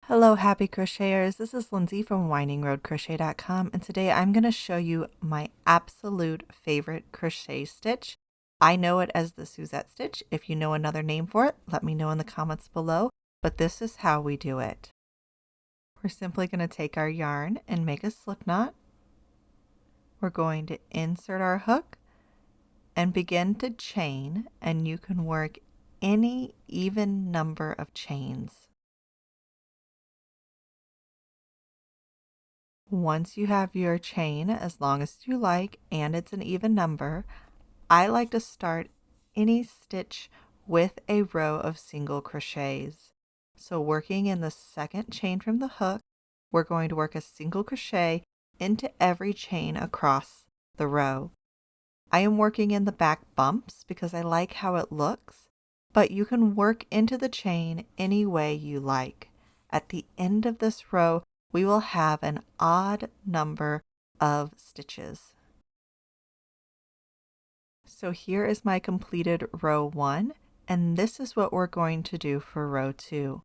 Hello, happy crocheters. This is Lindsay from windingroadcrochet.com, and today I'm going to show you my absolute favorite crochet stitch. I know it as the Suzette stitch. If you know another name for it, let me know in the comments below, but this is how we do it. We're simply going to take our yarn and make a slip knot. We're going to insert our hook and begin to chain, and you can work any even number of chains. Once you have your chain, as long as you like, and it's an even number, I like to start any stitch with a row of single crochets. So working in the second chain from the hook, we're going to work a single crochet into every chain across the row. I am working in the back bumps because I like how it looks, but you can work into the chain any way you like. At the end of this row, we will have an odd number of stitches. So here is my completed row 1, and this is what we're going to do for row 2.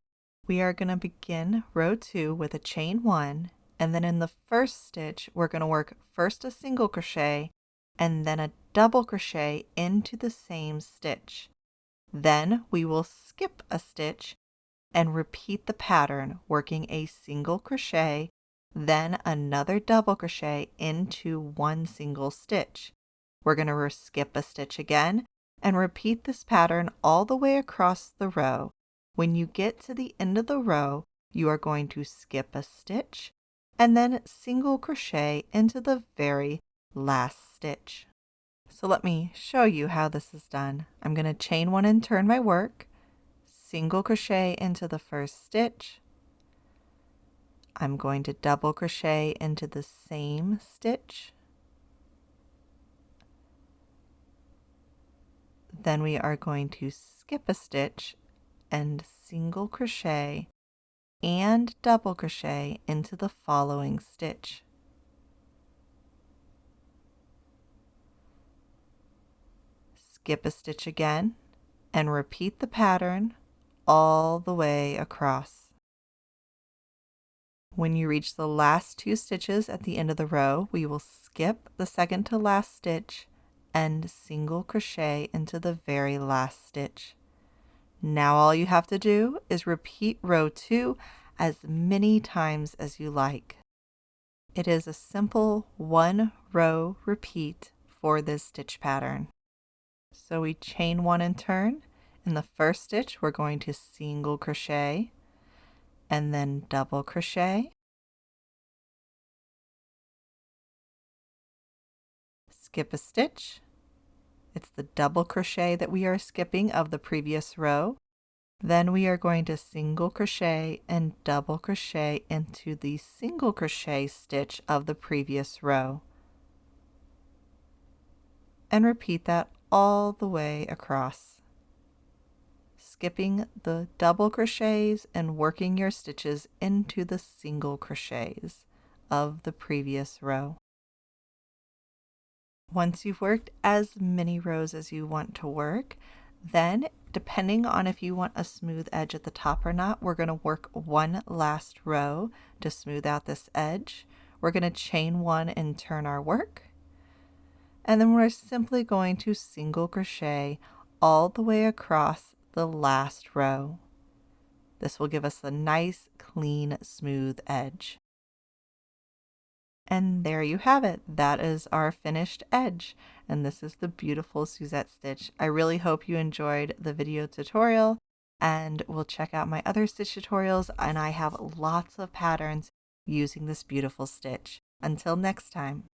We are going to begin row 2 with a chain 1, and then in the first stitch, we're going to work first a single crochet and then a double crochet into the same stitch. Then we will skip a stitch and repeat the pattern, working a single crochet, then another double crochet into one single stitch. We're going to skip a stitch again and repeat this pattern all the way across the row. When you get to the end of the row, you are going to skip a stitch and then single crochet into the very last stitch. So let me show you how this is done. I'm going to chain 1 and turn my work, single crochet into the first stitch. I'm going to double crochet into the same stitch. Then we are going to skip a stitch and single crochet and double crochet into the following stitch. Skip a stitch again and repeat the pattern all the way across. When you reach the last 2 stitches at the end of the row, we will skip the second to last stitch and single crochet into the very last stitch. Now all you have to do is repeat row 2 as many times as you like. It is a simple 1 row repeat for this stitch pattern. So we chain 1 and turn. In the first stitch, we're going to single crochet and then double crochet, skip a stitch. It's the double crochet that we are skipping of the previous row. Then we are going to single crochet and double crochet into the single crochet stitch of the previous row. And repeat that all the way across, skipping the double crochets and working your stitches into the single crochets of the previous row. Once you've worked as many rows as you want to work, then depending on if you want a smooth edge at the top or not, we're going to work one last row to smooth out this edge. We're going to chain 1 and turn our work. And then we're simply going to single crochet all the way across the last row. This will give us a nice, clean, smooth edge. And there you have it. That is our finished edge. And this is the beautiful Suzette stitch. I really hope you enjoyed the video tutorial, and we'll check out my other stitch tutorials, and I have lots of patterns using this beautiful stitch. Until next time.